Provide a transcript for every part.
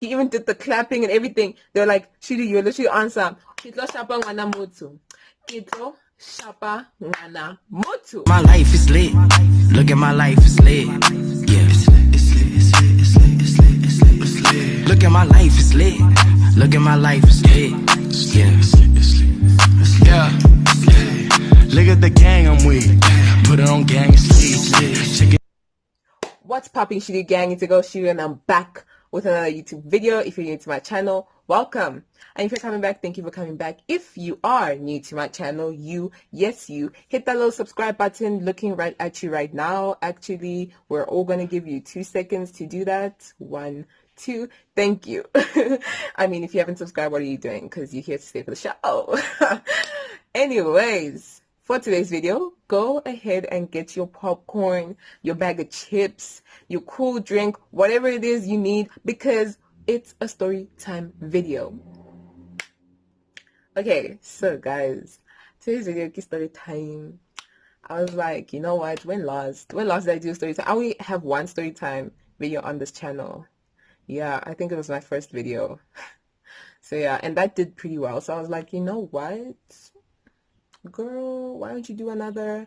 He even did the clapping and everything. They were like, Shudu, you literally answer. Kitlo shapa ngwana mutu. Kitlo shapa ngwana mutu. My life is lit. Look at my life is lit. Yeah. It's lit, it's lit, it's lit, it's lit, it's lit, it's lit, it's lit. Look at my life is lit. Look at my life is lit. Yeah. It's lit, it's lit, it's lit. Yeah. Look at the gang I'm with. Put it on gang sleep. What's popping, Shudu gang? It's a girl Shudu, and I'm back with another YouTube video. If you're new to my channel, welcome. And if you're coming back, thank you for coming back. If you are new to my channel, yes you, hit that little subscribe button looking right at you right now. Actually, we're all going to give you 2 seconds to do that. 1, 2, thank you. I mean, if you haven't subscribed, what are you doing? Because you're here to stay for the show. Anyways, for today's video, go ahead and get your popcorn, your bag of chips, your cool drink, whatever it is you need, because it's a story time video. Okay, so guys, today's video is story time. I was like, you know what, when last did I do a story time? I only have one story time video on this channel. Yeah, I think it was my first video. So yeah, and that did pretty well. So I was like, you know what, girl, why don't you do another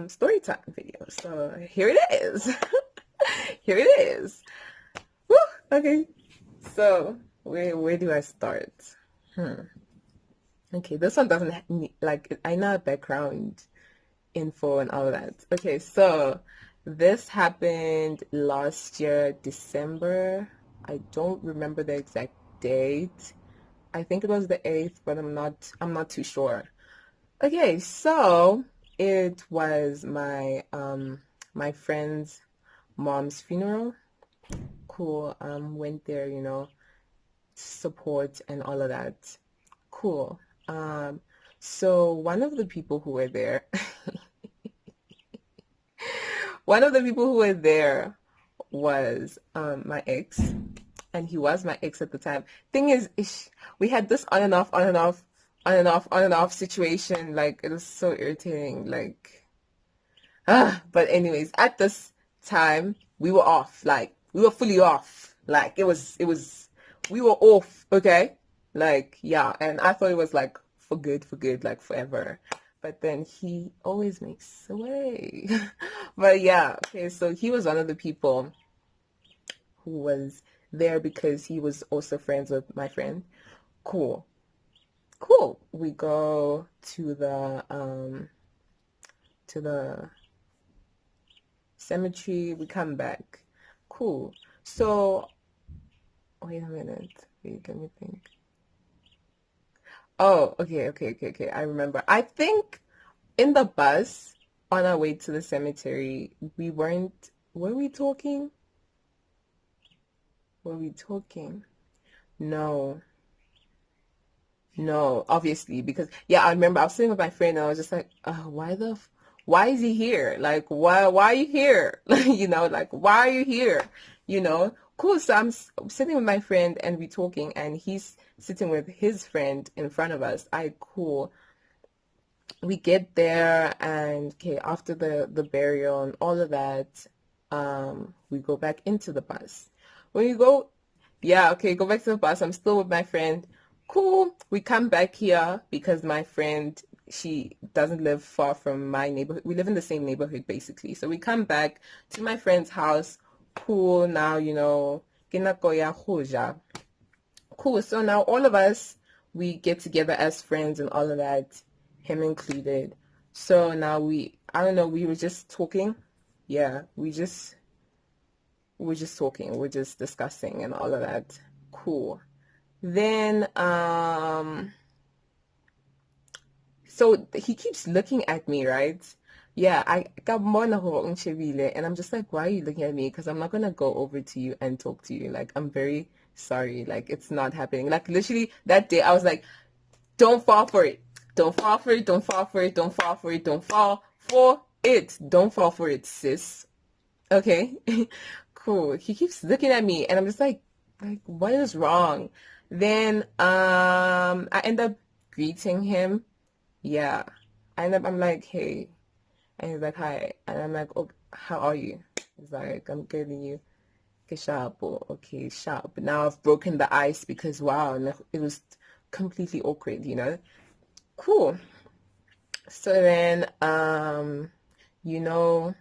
story time video? So here it is. Here it is. Woo! Okay, so where do I start? Okay, this one doesn't need, like, I know background info and all of that. Okay, so this happened last year, December. I don't remember the exact date. I think it was the 8th, but I'm not too sure. Okay, so it was my my friend's mom's funeral. Cool. Went there, you know, support and all of that. Cool. So one of the people who were there was my ex, and he was my ex at the time. Thing is, we had this on and off situation. Like, it was so irritating. Like, but anyways, at this time we were off. Like, we were fully off. Like, we were off. Okay, like, yeah. And I thought it was like for good, like forever. But then he always makes a way. But yeah, okay, so he was one of the people who was there because he was also friends with my friend. Cool. We go to the cemetery. We come back. Cool. So wait a minute. Wait, let me think. Oh, okay. I remember. I think in the bus on our way to the cemetery, were we talking? Were we talking? No, obviously, because yeah, I remember I was sitting with my friend and I was just like, why is he here? Like, why are you here? You know, like, why are you here? You know, cool. So I'm sitting with my friend and we talking, and he's sitting with his friend in front of us. Cool. We get there, and okay, after the burial and all of that, we go back into the bus. When you go, yeah, okay, go back to the bus. I'm still with my friend. Cool. We come back here because my friend, she doesn't live far from my neighborhood. We live in the same neighborhood, basically. So we come back to my friend's house. Cool. Now, you know, kinakoya hoja. Cool. So now all of us, we get together as friends and all of that, him included. So now I don't know, we were just talking. Yeah, we're just talking. We're just discussing and all of that. Cool. Then, so he keeps looking at me, right? Yeah, I got more and I'm just like, why are you looking at me? Because I'm not gonna go over to you and talk to you. Like, I'm very sorry. Like, it's not happening. Like, literally that day, I was like, don't fall for it. Don't fall for it. Don't fall for it. Don't fall for it. Don't fall for it. Don't fall for it, sis. Okay. Cool. He keeps looking at me and I'm just like, what is wrong? Then I end up greeting him. Yeah. I'm like, hey. And he's like, hi. And I'm like, oh, how are you? He's like, I'm good, and you? Okay, sharp. Okay, sharp. Now I've broken the ice because wow, it was completely awkward, you know. Cool. So then, you know,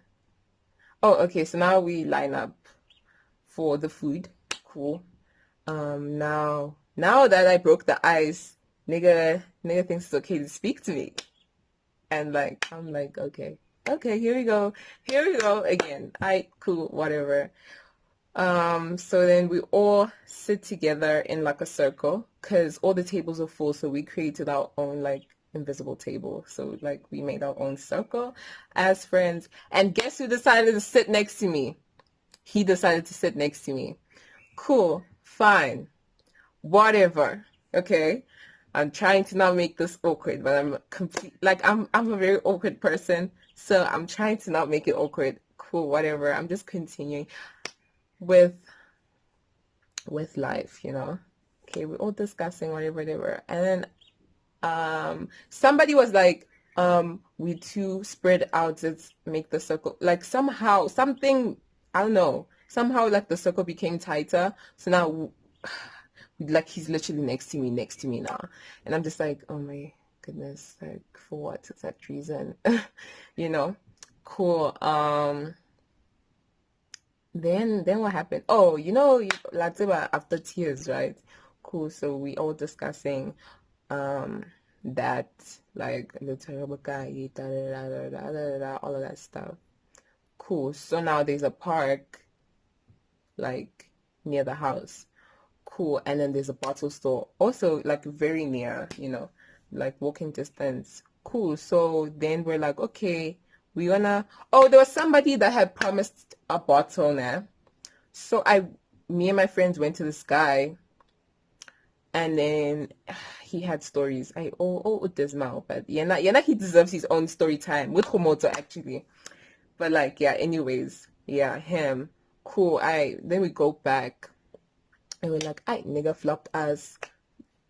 oh, okay. So now we line up for the food. Cool. Now that I broke the ice, nigga thinks it's okay to speak to me, and like I'm like, okay, here we go again. Cool, whatever. So then we all sit together in like a circle because all the tables are full, so we created our own like invisible table. So like we made our own circle as friends. And guess who decided to sit next to me? He decided to sit next to me. Cool, fine, whatever. Okay. I'm trying to not make this awkward, but I'm a very awkward person, so I'm trying to not make it awkward. Cool, whatever. I'm just continuing with life, you know. Okay, we're all discussing whatever, and then somebody was like, we two spread out, let's make the circle, like somehow something, I don't know, somehow like the circle became tighter, so now like he's literally next to me now, and I'm just like, oh my goodness, like for what exact reason? You know. Cool. Then what happened? Oh, you know, Latiba after tears, right? Cool. So we all discussing that like the terrible guy, all of that stuff. Cool. So now there's a park like near the house. Cool. And then there's a bottle store also like very near, you know, like walking distance. Cool. So then we're like, okay, we wanna, oh, there was somebody that had promised a bottle now. So me and my friends went to this guy, and then he had stories. This now, but yeah, he deserves his own story time with Komoto actually. But like, yeah, anyways, yeah, him. Cool. Then we go back, and we're like, nigga flopped us.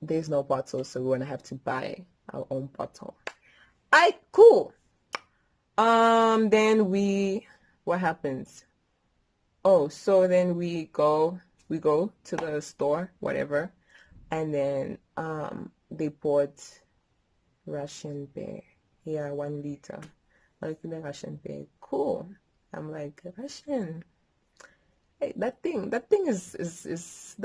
There's no bottle, so we're gonna have to buy our own bottle. Cool. Then what happens? Oh, so then we go to the store, whatever, and then they bought Russian beer. Yeah, 1 liter. Like the Russian beer. Cool. I'm like, Russian. Hey, that thing is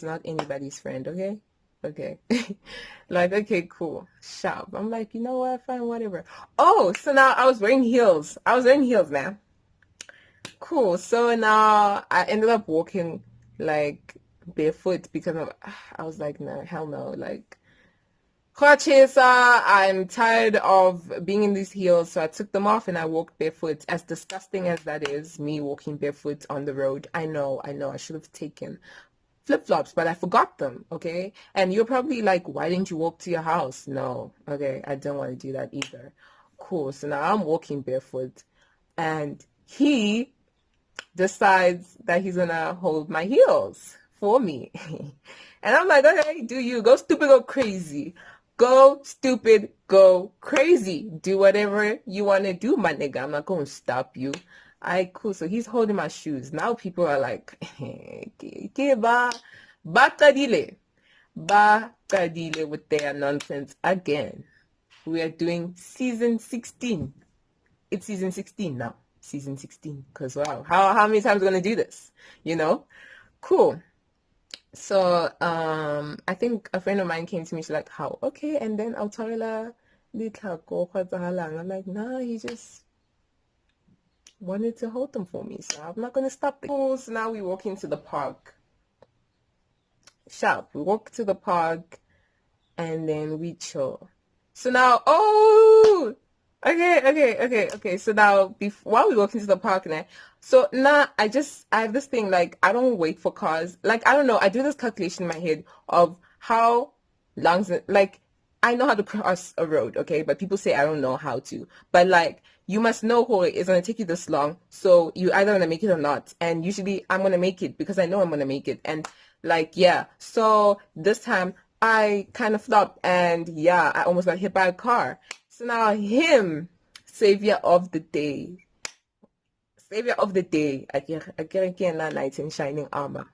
not anybody's friend, okay? Okay. Like, okay, cool. Sharp. I'm like, you know what? Fine, whatever. Oh, so now I was wearing heels. Now. Cool. So now I ended up walking like barefoot because I was like, no, hell no. Like, I'm tired of being in these heels, so I took them off and I walked barefoot. As disgusting as that is, me walking barefoot on the road. I know. I should have taken flip-flops, but I forgot them, okay? And you're probably like, why didn't you walk to your house? No, okay, I don't want to do that either. Cool. So now I'm walking barefoot, and he decides that he's gonna hold my heels for me. And I'm like, okay, do you go stupid, go crazy. Go stupid, go crazy. Do whatever you want to do, my nigga. I'm not going to stop you. Cool. So he's holding my shoes. Now people are like, Bakadile with their nonsense again. We are doing season 16. It's season 16 now. Season 16. Because wow, how many times are we going to do this? You know? Cool. So I think a friend of mine came to me, she's like, how? Okay, and then I'll tell her I'm like, nah, he just wanted to hold them for me, so I'm not gonna stop it. Cool. So now we walk into the park. Sharp. We walk to the park and then we chill. So now, okay. So now, while we walk into the park now, so now I have this thing, like, I don't wait for cars. Like, I don't know, I do this calculation in my head of how long, like, I know how to cross a road, okay? But people say I don't know how to. But, like, you must know, it's going to take you this long. So you either going to make it or not. And usually I'm going to make it because I know I'm going to make it. And, like, yeah. So this time I kind of flopped. And, yeah, I almost got hit by a car. So now him, savior of the day, savior of the day. I can't knight in shining armor.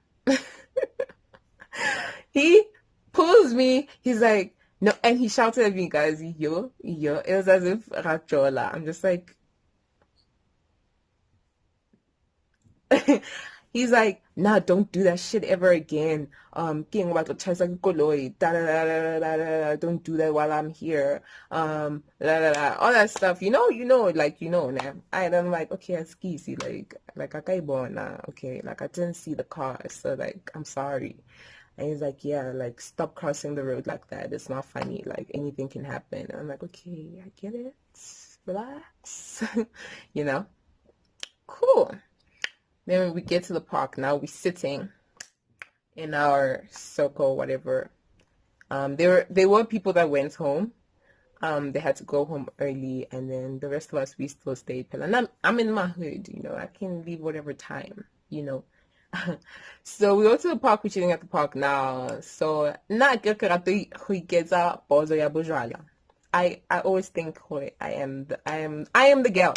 He pulls me. He's like, no, and he shouted at me, guys, yo, yo. It was as if Rajola. I'm just like, he's like, nah, don't do that shit ever again. King about to don't do that while I'm here. All that stuff. Nah. I'm like, okay, it's easy. Like I okay, like I didn't see the car, so like I'm sorry. And he's like, yeah, like stop crossing the road like that. It's not funny. Like anything can happen. And I'm like, okay, I get it. Relax. you know? Cool. Then when we get to the park, now we're sitting in our circle, whatever. There were people that went home. They had to go home early, and then the rest of us, we still stayed. And I'm in my hood, I can leave whatever time, So we go to the park. We're chilling at the park now. So I always think, I am the girl.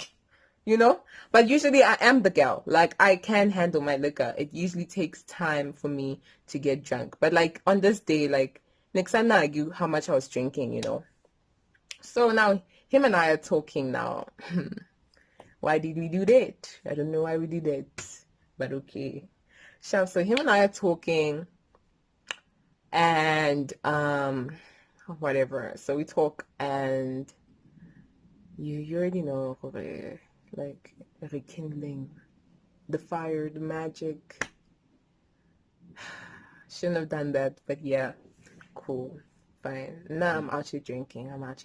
But usually I am the girl. Like, I can handle my liquor. It usually takes time for me to get drunk. But like on this day, like next time I argue how much I was drinking. So now him and I are talking now. Why did we do that? I don't know why we did that, but okay. So him and I are talking, and whatever. So we talk, and you already know, like rekindling the fire, the magic. Shouldn't have done that, but yeah, cool, fine. Now I'm actually drinking. I am out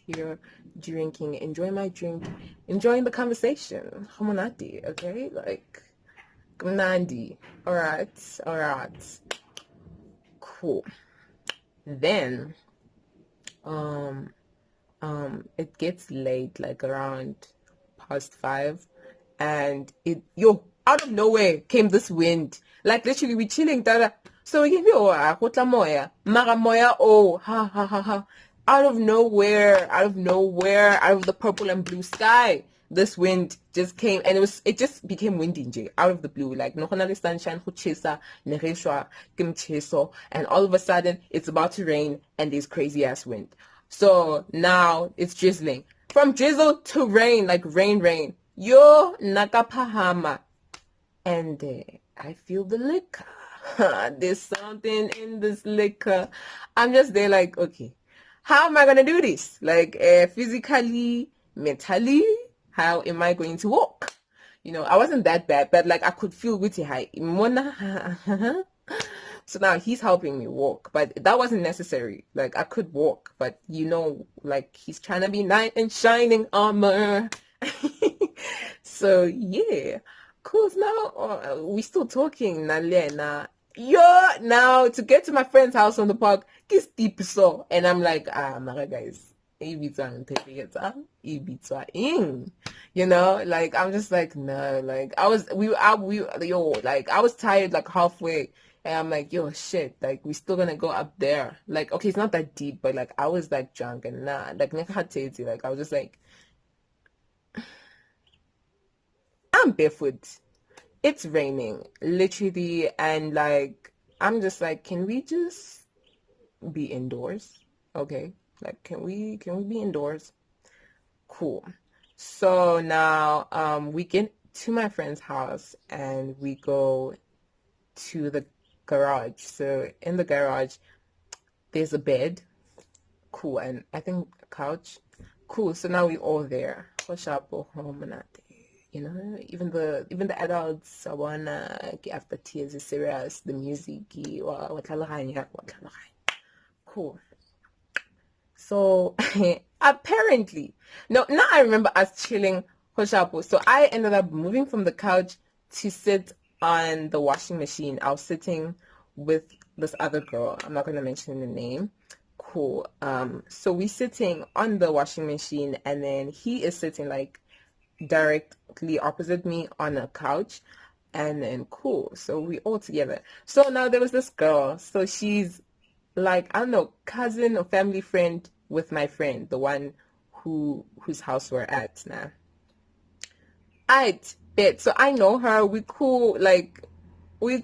here drinking, enjoying my drink, enjoying the conversation. Hamonati, okay? Like, Nandi. All right. Cool. Then, it gets late, like around past 5, and out of nowhere came this wind. Like literally we chilling, so we give you moya, mara moya, ha, out of nowhere, out of the purple and blue sky, this wind just came, and it just became windy out of the blue. Like no sunshine, and all of a sudden it's about to rain, and there's crazy ass wind. So now it's drizzling. From drizzle to rain, like rain. Yo, nakapahama. And I feel the liquor. There's something in this liquor. I'm just there like, okay, how am I going to do this? Like, physically, mentally, how am I going to walk? I wasn't that bad, but like I could feel witty high. So now he's helping me walk, but that wasn't necessary. Like I could walk, but like he's trying to be knight in shining armor. So yeah, cool. Now we still talking. Now to get to my friend's house from the park, kiss deep so, and I'm like, Mara guys. Like I'm just like, no, like I was tired like halfway, and I'm like, yo, shit, like we still gonna go up there. Like, okay, it's not that deep, but like I was like drunk, and like I was just like, I'm barefoot, it's raining literally, and like I'm just like, can we just be indoors? Okay, like can we be indoors? Cool. So now we get to my friend's house, and we go to the garage. So in the garage there's a bed, cool, and I think a couch, cool. So now we're all there. Even the adults, I wanna after tears is serious, the music, cool. So apparently, now I remember us chilling, Hoshapo. So I ended up moving from the couch to sit on the washing machine. I was sitting with this other girl. I'm not gonna mention the name. Cool. So we sitting on the washing machine, and then he is sitting like directly opposite me on a couch, and then cool. So we all together. So now there was this girl. So she's like, I don't know, cousin or family friend with my friend, the one whose house we're at now. I bet. So I know her. We cool. Like, we're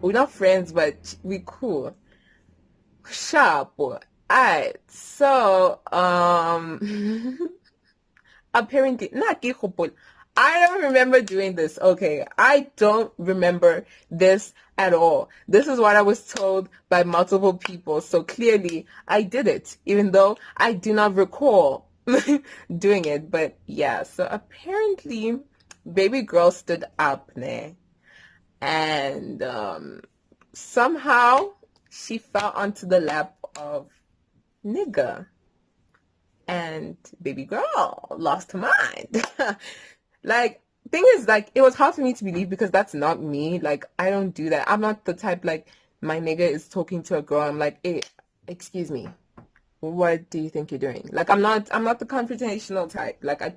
not friends, but we cool. Sharp. Alright. So, apparently, not kihopol. I don't remember doing this. Okay, I don't remember this at all. This is what I was told by multiple people. So clearly, I did it, even though I do not recall doing it. But yeah, so apparently, baby girl stood up, ne? And somehow she fell onto the lap of nigga. And baby girl lost her mind. Like, thing is, like, it was hard for me to believe because that's not me. Like, I don't do that. I'm not the type, like, my nigga is talking to a girl. I'm like, hey, excuse me. What do you think you're doing? Like, I'm not the confrontational type. Like, I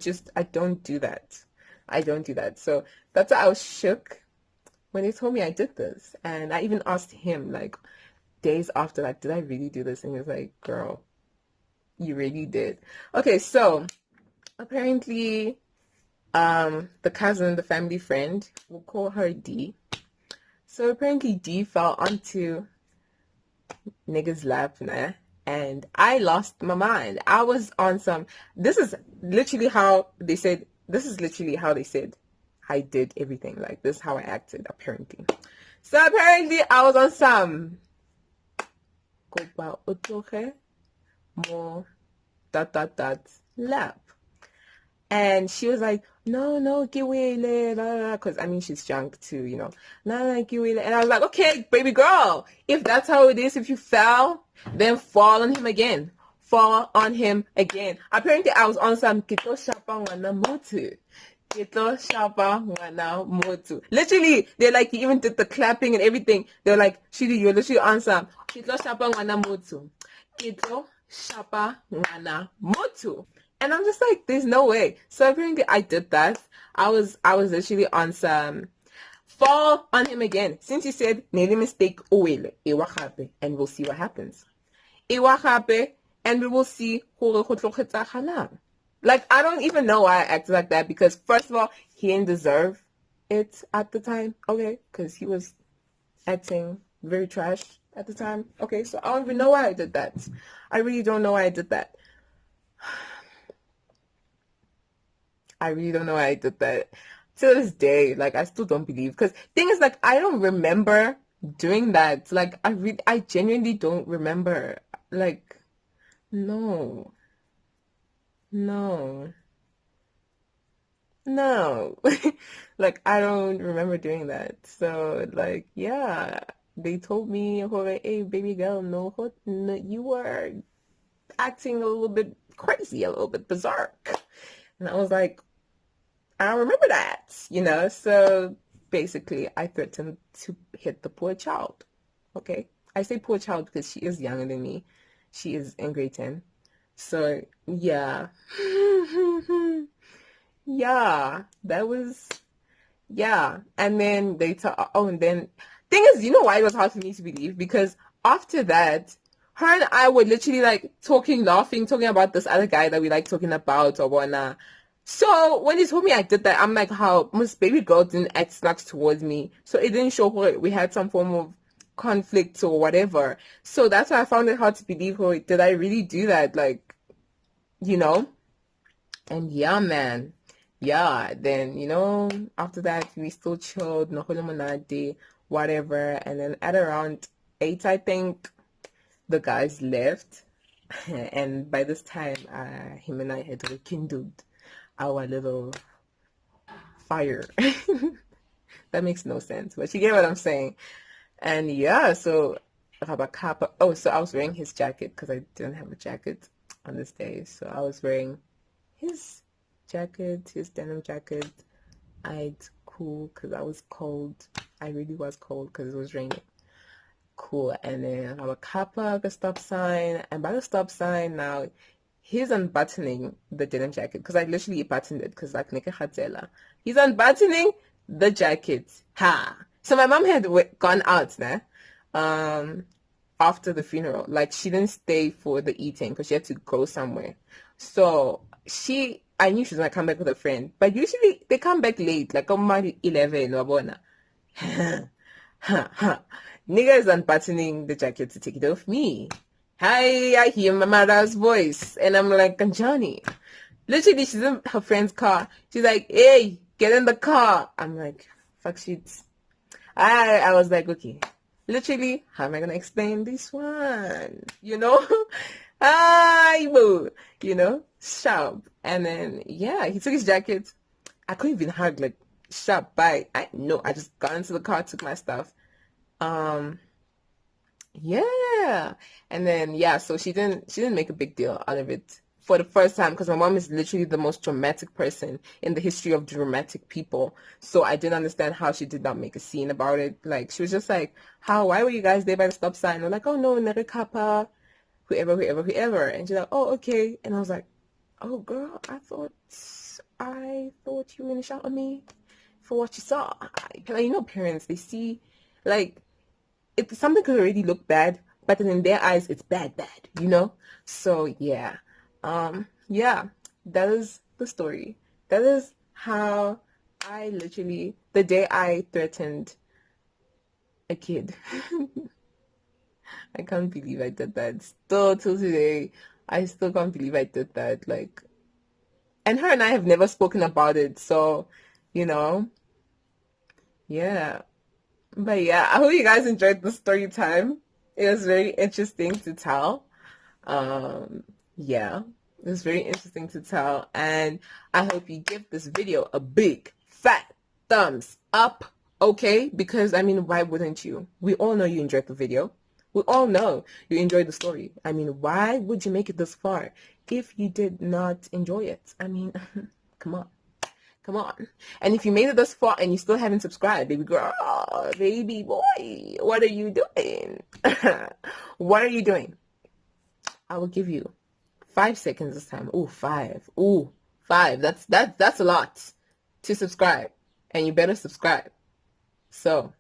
don't do that. I don't do that. So that's why I was shook when they told me I did this. And I even asked him, like, days after, like, did I really do this? And he was like, girl, you really did. Okay, so apparently the cousin, the family friend, we'll call her D. So apparently D fell onto nigga's lap, nah, and I lost my mind. I was on some, this is literally how they said I did everything. Like, this is how I acted, apparently. So apparently I was on some kopa otoge mo lap. And she was like, no, kiwele, because I mean, she's drunk too, you know. No, kiwele. And I was like, okay, baby girl, if that's how it is, if you fell, then fall on him again. Fall on him again. Apparently, I was on some kito shapa wana motu. Kito shapa wana motu. Literally, they like, you even did the clapping and everything. They were like, Shudu, you're literally on some kito shapa wana motu. Kito shapa wana motu. And I'm just like, there's no way. So apparently I did that. I was literally on some fall on him again. Since he said, "Nele mistake uwele, iwahape," and we'll see what happens. Iwahape, and we will see who. Like, I don't even know why I acted like that, because first of all, he didn't deserve it at the time, okay? Because he was acting very trash at the time. Okay, so I don't even know why I did that. I really don't know why I did that. I really don't know why I did that. To this day, like, I still don't believe. Because thing is, like, I don't remember doing that. Like, I genuinely don't remember. Like, no. Like, I don't remember doing that. So, like, yeah. They told me, hey, baby girl, no, you were acting a little bit crazy, a little bit berserk. And I was like, I don't remember that, you know? So basically, I threatened to hit the poor child, okay? I say poor child because she is younger than me. She is in grade 10. So, yeah. Yeah, that was, yeah. And then and then, thing is, you know why it was hard for me to believe? Because after that, her and I were literally like talking, laughing, talking about this other guy that we like talking about or whatnot. So when he told me I did that, I'm like, how most baby girl didn't act snacks towards me. So it didn't show her we had some form of conflict or whatever. So that's why I found it hard to believe her. Did I really do that? Like, you know? And yeah, man. Yeah, then, you know, after that, we still chilled, Noholomonade, whatever. And then at around 8, I think, the guys left. And by this time, him and I had rekindled our little fire. That makes no sense, but you get what I'm saying. And yeah, so Rabakapa. Oh, so I was wearing his jacket because I didn't have a jacket on this day. So I was wearing his jacket, his denim jacket. I'd cool because I was cold. I really was cold because it was raining. Cool. And then Rabakapa, the stop sign. And by the stop sign now, he's unbuttoning the denim jacket because I literally buttoned it because like Nika Hatzela. He's unbuttoning the jacket. Ha! So my mom had gone out after the funeral. Like, she didn't stay for the eating because she had to go somewhere. So she I knew she was gonna come back with a friend, but usually they come back late, like on my 11, wabona. Nigga is unbuttoning the jacket to take it off me. Hi, I hear my mother's voice, and I'm like, Johnny. Literally, she's in her friend's car. She's like, hey, get in the car. I'm like, fuck shit. I was like, okay, literally, how am I gonna explain this one? You know? Boo. You know? Sharp. And then, yeah, he took his jacket. I couldn't even hug, like, sharp, bye. I just got into the car, took my stuff. Yeah. And then, yeah, so she didn't make a big deal out of it for the first time, because my mom is literally the most dramatic person in the history of dramatic people. So I didn't understand how she did not make a scene about it. Like, she was just like, why were you guys there by the stop sign? I'm like, oh no, Nerikapa, whoever. And she's like, oh, okay. And I was like, oh girl, I thought you were gonna shout at me for what you saw. You know, parents, they see, like, it's something could already look bad, but then in their eyes, it's bad, you know? So, yeah. Yeah, that is the story. That is how I literally, the day I threatened a kid. I can't believe I did that. Still till today, I still can't believe I did that. Like, and her and I have never spoken about it. So, you know, yeah. But yeah, I hope you guys enjoyed the story time. It was very interesting to tell. Yeah, it was very interesting to tell. And I hope you give this video a big, fat thumbs up, okay? Because, I mean, why wouldn't you? We all know you enjoyed the video. We all know you enjoyed the story. I mean, why would you make it this far if you did not enjoy it? I mean, come on. Come on. And if you made it this far and you still haven't subscribed, baby girl, baby boy, what are you doing? What are you doing? I will give you 5 seconds this time. Ooh, 5. Ooh, 5. That's a lot to subscribe. And you better subscribe. So,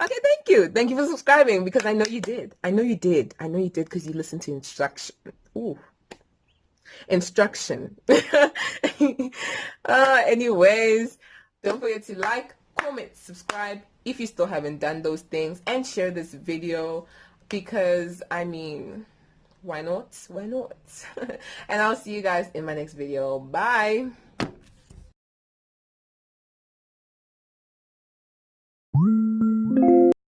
okay, thank you. Thank you for subscribing, because I know you did. I know you did because you listened to instruction. Ooh. Instruction. Anyways, don't forget to like, comment, subscribe if you still haven't done those things, and share this video, because I mean, why not? And I'll see you guys in my next video. Bye.